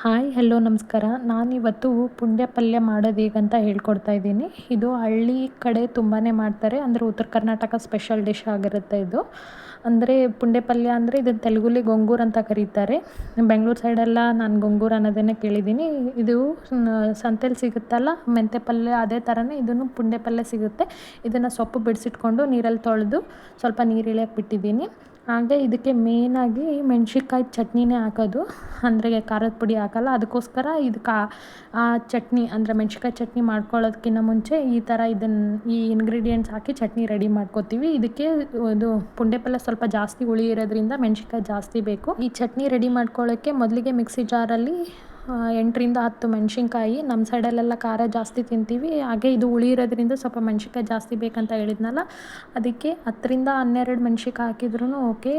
Hi hello ನಮಸ್ಕಾರ. ನಾನಿವತ್ತು ಪುಂಡೆ ಪಲ್ಯ ಮಾಡೋದು ಹೇಗಂತ ಹೇಳ್ಕೊಡ್ತಾ ಇದ್ದೀನಿ. ಇದು ಹಳ್ಳಿ ಕಡೆ ತುಂಬಾ ಮಾಡ್ತಾರೆ. ಅಂದರೆ ಉತ್ತರ ಕರ್ನಾಟಕ ಸ್ಪೆಷಲ್ ಡಿಶ್ ಆಗಿರುತ್ತೆ ಇದು. ಅಂದರೆ ಪುಂಡೆ ಪಲ್ಯ ಅಂದರೆ ಇದನ್ನು ತೆಲುಗುಲಿ ಗೊಂಗೂರು ಅಂತ ಕರೀತಾರೆ. ಬೆಂಗಳೂರು ಸೈಡೆಲ್ಲ ನಾನು ಗೊಂಗೂರು ಅನ್ನೋದನ್ನೇ ಕೇಳಿದ್ದೀನಿ. ಇದು ಸಂತೆಲಿ ಸಿಗುತ್ತಲ್ಲ ಮೆಂತ್ಯ ಪಲ್ಯ, ಅದೇ ಥರನೇ ಇದನ್ನು ಪುಂಡೆ ಪಲ್ಯ ಸಿಗುತ್ತೆ. ಇದನ್ನು ಸೊಪ್ಪು ಬಿಡಿಸಿಟ್ಕೊಂಡು ನೀರಲ್ಲಿ ತೊಳೆದು ಸ್ವಲ್ಪ ನೀರು ಇಳಿಯಕ್ಕೆ ಬಿಟ್ಟಿದ್ದೀನಿ. ಹಾಗೆ ಇದಕ್ಕೆ ಮೇಯ್ನಾಗಿ ಮೆಣ್ಸಿನ್ಕಾಯಿ ಚಟ್ನಿನೇ ಹಾಕೋದು. ಅಂದರೆ ಖಾರದ ಪುಡಿ ಹಾಕಲ್ಲ. ಅದಕ್ಕೋಸ್ಕರ ಆ ಚಟ್ನಿ ಅಂದರೆ ಮೆಣ್ಸಿನ್ಕಾಯಿ ಚಟ್ನಿ ಮಾಡ್ಕೊಳ್ಳೋದಕ್ಕಿಂತ ಮುಂಚೆ ಈ ಥರ ಈ ಇಂಗ್ರೀಡಿಯೆಂಟ್ಸ್ ಹಾಕಿ ಚಟ್ನಿ ರೆಡಿ ಮಾಡ್ಕೋತೀವಿ. ಇದಕ್ಕೆ ಇದು ಪುಂಡೆ ಪಲ್ಯ ಸ್ವಲ್ಪ ಜಾಸ್ತಿ ಹುಳಿ ಇರೋದ್ರಿಂದ ಮೆಣ್ಸಿನ್ಕಾಯಿ ಜಾಸ್ತಿ ಬೇಕು. ಈ ಚಟ್ನಿ ರೆಡಿ ಮಾಡ್ಕೊಳ್ಳೋಕ್ಕೆ ಮೊದಲಿಗೆ ಮಿಕ್ಸಿ ಜಾರಲ್ಲಿ 8ರಿಂದ 10 ಮೆಣ್ಸಿನ್ಕಾಯಿ. ನಮ್ಮ ಸೈಡಲ್ಲೆಲ್ಲ ಖಾರ ಜಾಸ್ತಿ ತಿಂತೀವಿ. ಹಾಗೆ ಇದು ಹುಳಿ ಇರೋದ್ರಿಂದ ಸ್ವಲ್ಪ ಮೆಣ್ಸಿನ್ಕಾಯಿ ಜಾಸ್ತಿ ಬೇಕಂತ ಹೇಳಿದ್ನಲ್ಲ, ಅದಕ್ಕೆ 10ರಿಂದ 12 ಮೆಣ್ಸಿನ್ಕಾಯಿ ಹಾಕಿದ್ರೂ ಓಕೆ.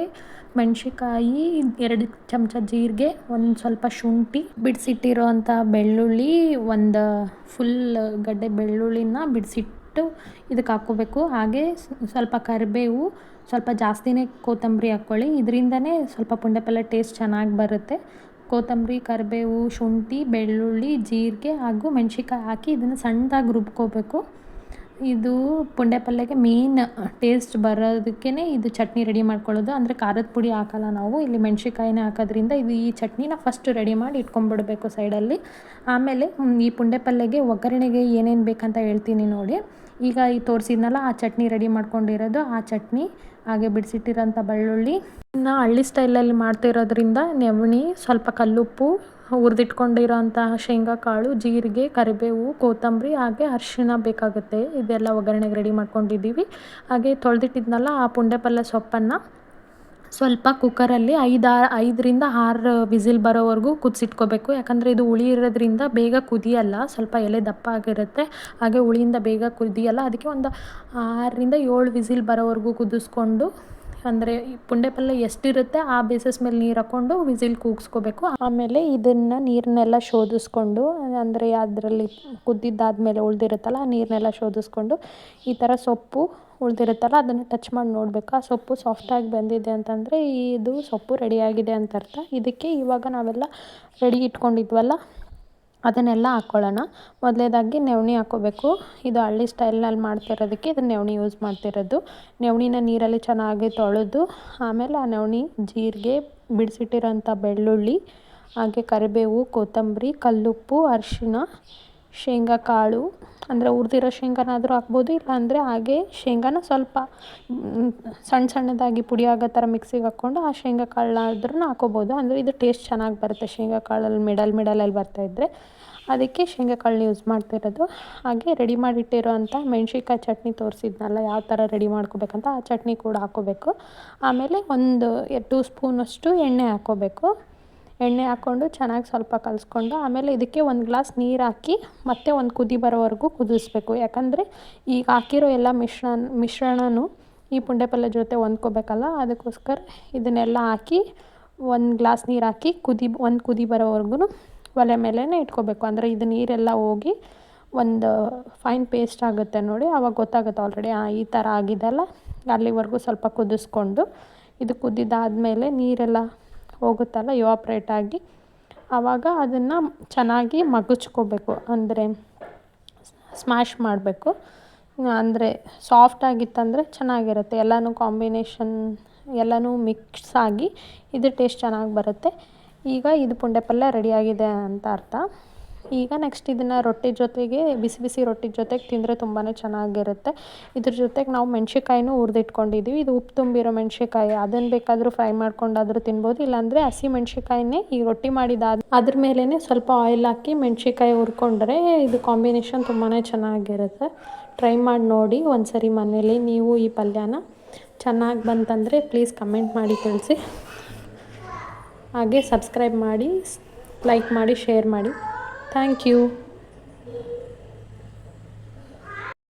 ಮೆಣ್ಸಿನ್ಕಾಯಿ, 2 ಚಮಚ ಜೀರಿಗೆ, ಒಂದು ಸ್ವಲ್ಪ ಶುಂಠಿ, ಬಿಡಿಸಿಟ್ಟಿರೋ ಅಂಥ ಬೆಳ್ಳುಳ್ಳಿ, ಒಂದು ಫುಲ್ ಗಡ್ಡೆ ಬೆಳ್ಳುಳ್ಳಿನ ಬಿಡಿಸಿಟ್ಟು ಇದಕ್ಕೆ ಹಾಕ್ಕೋಬೇಕು. ಹಾಗೆ ಸ್ವಲ್ಪ ಕರಿಬೇವು, ಸ್ವಲ್ಪ ಜಾಸ್ತಿನೇ ಕೊತ್ತಂಬರಿ ಹಾಕ್ಕೊಳ್ಳಿ. ಇದರಿಂದನೇ ಸ್ವಲ್ಪ ಪುಂಡೆ ಪಲ್ಯ ಟೇಸ್ಟ್ ಚೆನ್ನಾಗಿ ಬರುತ್ತೆ. ಕೊತ್ತಂಬರಿ, ಕರಿಬೇವು, ಶುಂಠಿ, ಬೆಳ್ಳುಳ್ಳಿ, ಜೀರಿಗೆ ಹಾಗೂ ಮೆಣ್ಸಿನ್ಕಾಯಿ ಹಾಕಿ ಇದನ್ನು ಸಣ್ಣದಾಗಿ ರುಬ್ಕೋಬೇಕು. ಇದು ಪುಂಡೆ ಪಲ್ಯಕ್ಕೆ ಮೇನ್ ಟೇಸ್ಟ್ ಬರೋದಕ್ಕೇ ಇದು ಚಟ್ನಿ ರೆಡಿ ಮಾಡ್ಕೊಳ್ಳೋದು. ಅಂದರೆ ಖಾರದ ಪುಡಿ ಹಾಕಲ್ಲ ನಾವು, ಇಲ್ಲಿ ಮೆಣ್ಸಿನ್ಕಾಯಿನೇ ಹಾಕೋದ್ರಿಂದ ಈ ಚಟ್ನಿನ ಫಸ್ಟ್ ರೆಡಿ ಮಾಡಿ ಇಟ್ಕೊಂಡ್ಬಿಡ್ಬೇಕು ಸೈಡಲ್ಲಿ. ಆಮೇಲೆ ಈ ಪುಂಡೆ ಪಲ್ಯಗೆ ಒಗ್ಗರಣೆಗೆ ಏನೇನು ಬೇಕಂತ ಹೇಳ್ತೀನಿ ನೋಡಿ. ಈಗ ಈ ತೋರಿಸಿದ್ನಲ್ಲ ಆ ಚಟ್ನಿ ರೆಡಿ ಮಾಡ್ಕೊಂಡಿರೋದು, ಆ ಚಟ್ನಿ, ಹಾಗೆ ಬಿಡಿಸಿಟ್ಟಿರೋಂಥ ಬೆಳ್ಳುಳ್ಳಿ. ಇನ್ನು ಹಳ್ಳಿ ಸ್ಟೈಲಲ್ಲಿ ಮಾಡ್ತಿರೋದ್ರಿಂದ ನೆವಣಿ, ಸ್ವಲ್ಪ ಕಲ್ಲುಪ್ಪು, ಹುರಿದಿಟ್ಕೊಂಡಿರೋ ಅಂತಹ ಶೇಂಗಾ ಕಾಳು, ಜೀರಿಗೆ, ಕರಿಬೇವು, ಕೊತ್ತಂಬರಿ, ಹಾಗೆ ಅರಿಶಿಣ ಬೇಕಾಗುತ್ತೆ. ಇದೆಲ್ಲ ಒಗ್ಗರಣೆಗೆ ರೆಡಿ ಮಾಡ್ಕೊಂಡಿದ್ದೀವಿ. ಹಾಗೆ ತೊಳೆದಿಟ್ಟಿದ್ನಲ್ಲ ಆ ಪುಂಡೆ ಪಲ್ಯ ಸೊಪ್ಪನ್ನು ಸ್ವಲ್ಪ ಕುಕ್ಕರಲ್ಲಿ 5ರಿಂದ 6 ವಿಸಿಲ್ ಬರೋವರೆಗೂ ಕುದಿಸಿಟ್ಕೋಬೇಕು. ಯಾಕಂದರೆ ಇದು ಹುಳಿ ಇರೋದ್ರಿಂದ ಬೇಗ ಕುದಿಯಲ್ಲ, ಸ್ವಲ್ಪ ಎಲೆ ದಪ್ಪ ಆಗಿರುತ್ತೆ. ಹಾಗೆ ಹುಳಿಯಿಂದ ಬೇಗ ಕುದಿಯಲ್ಲ, ಅದಕ್ಕೆ ಒಂದು 6ರಿಂದ 7 ವಿಸಿಲ್ ಬರೋವರೆಗೂ ಕುದಿಸ್ಕೊಂಡು, ಅಂದರೆ ಈ ಪುಂಡೆ ಪಲ್ಯ ಎಷ್ಟಿರುತ್ತೆ ಆ ಬೇಸಿಸ್ ಮೇಲೆ ನೀರು ಹಾಕ್ಕೊಂಡು ವಿಸಿಲ್ ಕೂಗಿಸ್ಕೋಬೇಕು. ಆಮೇಲೆ ಇದನ್ನು ನೀರನ್ನೆಲ್ಲ ಶೋಧಿಸ್ಕೊಂಡು, ಅಂದರೆ ಅದರಲ್ಲಿ ಕುದ್ದಿದ್ದಾದಮೇಲೆ ಉಳಿದಿರುತ್ತಲ್ಲ ಆ ನೀರನ್ನೆಲ್ಲ ಶೋಧಿಸ್ಕೊಂಡು, ಈ ಥರ ಸೊಪ್ಪು ಉಳಿದಿರುತ್ತಲ್ಲ ಅದನ್ನು ಟಚ್ ಮಾಡಿ ನೋಡಬೇಕು. ಆ ಸೊಪ್ಪು ಸಾಫ್ಟಾಗಿ ಬೆಂದಿದೆ ಅಂತಂದರೆ ಇದು ಸೊಪ್ಪು ರೆಡಿಯಾಗಿದೆ ಅಂತ ಅರ್ಥ. ಇದಕ್ಕೆ ಇವಾಗ ನಾವೆಲ್ಲ ರೆಡಿ ಇಟ್ಕೊಂಡಿದ್ವಲ್ಲ ಅದನ್ನೆಲ್ಲ ಹಾಕ್ಕೊಳ್ಳೋಣ. ಮೊದಲನೇದಾಗಿ ನೆವಣಿ ಹಾಕ್ಕೋಬೇಕು. ಇದು ಹಳ್ಳಿ ಸ್ಟೈಲ್ನಲ್ಲಿ ಮಾಡ್ತಿರೋದಕ್ಕೆ ಇದನ್ನು ನೆವಣಿ ಯೂಸ್ ಮಾಡ್ತಿರೋದು. ನೆವಣಿನ ನೀರಲ್ಲಿ ಚೆನ್ನಾಗಿ ತೊಳೆದು, ಆಮೇಲೆ ಆ ನೆವಣಿ, ಜೀರಿಗೆ, ಬಿಡಿಸಿಟ್ಟಿರೋಂಥ ಬೆಳ್ಳುಳ್ಳಿ, ಹಾಗೆ ಕರಿಬೇವು, ಕೊತ್ತಂಬರಿ, ಕಲ್ಲುಪ್ಪು, ಅರಿಶಿಣ, ಶೇಂಗಾ ಕಾಳು, ಅಂದರೆ ಹುರಿದಿರೋ ಶೇಂಗಾನಾದರೂ ಹಾಕ್ಬೋದು. ಇಲ್ಲಾಂದರೆ ಹಾಗೆ ಶೇಂಗಾನ ಸ್ವಲ್ಪ ಸಣ್ಣದಾಗಿ ಪುಡಿ ಆಗೋ ಥರ ಮಿಕ್ಸಿಗೆ ಹಾಕ್ಕೊಂಡು ಆ ಶೇಂಗಾ ಕಾಳನ್ನಾದ್ರೂ ಹಾಕ್ಕೋಬೋದು. ಅಂದರೆ ಇದು ಟೇಸ್ಟ್ ಚೆನ್ನಾಗಿ ಬರುತ್ತೆ ಶೇಂಗಾ ಕಾಳಲ್ಲಿ ಮಿಡಲಲ್ಲಿ ಬರ್ತಾಯಿದ್ರೆ. ಅದಕ್ಕೆ ಶೇಂಗಾ ಕಾಳನ್ನ ಯೂಸ್ ಮಾಡ್ತಿರೋದು. ಹಾಗೆ ರೆಡಿ ಮಾಡಿಟ್ಟಿರೋ ಅಂಥ ಮೆಣ್ಸಿನ್ಕಾಯಿ ಚಟ್ನಿ ತೋರಿಸಿದ್ನಲ್ಲ ಯಾವ ಥರ ರೆಡಿ ಮಾಡ್ಕೋಬೇಕಂತ, ಆ ಚಟ್ನಿ ಕೂಡ ಹಾಕ್ಕೋಬೇಕು. ಆಮೇಲೆ ಒಂದು 2 ಸ್ಪೂನಷ್ಟು ಎಣ್ಣೆ ಹಾಕ್ಕೋಬೇಕು. ಎಣ್ಣೆ ಹಾಕ್ಕೊಂಡು ಚೆನ್ನಾಗಿ ಸ್ವಲ್ಪ ಕಲಿಸ್ಕೊಂಡು, ಆಮೇಲೆ ಇದಕ್ಕೆ 1 ಗ್ಲಾಸ್ ನೀರು ಹಾಕಿ ಮತ್ತೆ ಒಂದು ಕುದಿ ಬರೋವರೆಗೂ ಕುದಿಸ್ಬೇಕು. ಯಾಕಂದರೆ ಈಗ ಹಾಕಿರೋ ಎಲ್ಲ ಮಿಶ್ರಣನೂ ಈ ಪುಂಡೆ ಪಲ್ಯ ಜೊತೆ ಹೊಂದ್ಕೋಬೇಕಲ್ಲ, ಅದಕ್ಕೋಸ್ಕರ ಇದನ್ನೆಲ್ಲ ಹಾಕಿ 1 ಗ್ಲಾಸ್ ನೀರು ಹಾಕಿ ಒಂದು ಕುದಿ ಬರೋವರೆಗೂ ಒಲೆ ಮೇಲೇ ಇಟ್ಕೋಬೇಕು. ಅಂದರೆ ಇದು ನೀರೆಲ್ಲ ಹೋಗಿ ಒಂದು ಫೈನ್ ಪೇಸ್ಟ್ ಆಗುತ್ತೆ ನೋಡಿ, ಆವಾಗ ಗೊತ್ತಾಗುತ್ತೆ ಆಲ್ರೆಡಿ ಈ ಥರ ಆಗಿದೆಲ್ಲ. ಅಲ್ಲಿವರೆಗೂ ಸ್ವಲ್ಪ ಕುದಿಸ್ಕೊಂಡು, ಇದು ಕುದ್ದಿದ್ದಾದಮೇಲೆ ನೀರೆಲ್ಲ ಹೋಗುತ್ತಲ್ಲ ಇವಾಪ್ರೇಟ್ ಆಗಿ, ಆವಾಗ ಅದನ್ನು ಚೆನ್ನಾಗಿ ಮಗುಚ್ಕೋಬೇಕು. ಅಂದರೆ ಸ್ಮ್ಯಾಶ್ ಮಾಡಬೇಕು. ಅಂದರೆ ಸಾಫ್ಟಾಗಿತ್ತಂದರೆ ಚೆನ್ನಾಗಿರುತ್ತೆ. ಎಲ್ಲನೂ ಕಾಂಬಿನೇಷನ್ ಎಲ್ಲನೂ ಮಿಕ್ಸ್ ಆಗಿ ಇದು ಟೇಸ್ಟ್ ಚೆನ್ನಾಗಿ ಬರುತ್ತೆ. ಈಗ ಇದು ಪುಂಡೆ ಪಲ್ಯ ರೆಡಿಯಾಗಿದೆ ಅಂತ ಅರ್ಥ. ಈಗ ನೆಕ್ಸ್ಟ್ ಇದನ್ನು ರೊಟ್ಟಿ ಜೊತೆಗೆ, ಬಿಸಿ ಬಿಸಿ ರೊಟ್ಟಿ ಜೊತೆಗೆ ತಿಂದರೆ ತುಂಬಾ ಚೆನ್ನಾಗಿರುತ್ತೆ. ಇದ್ರ ಜೊತೆಗೆ ನಾವು ಮೆಣ್ಸಿನ್ಕಾಯಿನೂ ಹುರಿದಿಟ್ಕೊಂಡಿದ್ದೀವಿ. ಇದು ಉಪ್ಪು ತುಂಬಿರೋ ಮೆಣ್ಸಿನ್ಕಾಯಿ, ಅದನ್ನು ಬೇಕಾದರೂ ಫ್ರೈ ಮಾಡ್ಕೊಂಡಾದರೂ ತಿನ್ಬೋದು. ಇಲ್ಲಾಂದರೆ ಹಸಿ ಮೆಣ್ಸಿನ್ಕಾಯಿನೇ ಈ ರೊಟ್ಟಿ ಅದ್ರ ಮೇಲೇ ಸ್ವಲ್ಪ ಆಯಿಲ್ ಹಾಕಿ ಮೆಣ್ಸಿನ್ಕಾಯಿ ಹುರ್ಕೊಂಡ್ರೆ ಇದು ಕಾಂಬಿನೇಷನ್ ತುಂಬಾ ಚೆನ್ನಾಗಿರುತ್ತೆ. ಟ್ರೈ ಮಾಡಿ ನೋಡಿ ಒಂದ್ಸರಿ ಮನೇಲಿ ನೀವು ಈ ಪಲ್ಯನ. ಚೆನ್ನಾಗಿ ಬಂತಂದರೆ ಪ್ಲೀಸ್ ಕಮೆಂಟ್ ಮಾಡಿ ತಿಳಿಸಿ. ಹಾಗೆ ಸಬ್ಸ್ಕ್ರೈಬ್ ಮಾಡಿ, ಲೈಕ್ ಮಾಡಿ, ಶೇರ್ ಮಾಡಿ. Thank you.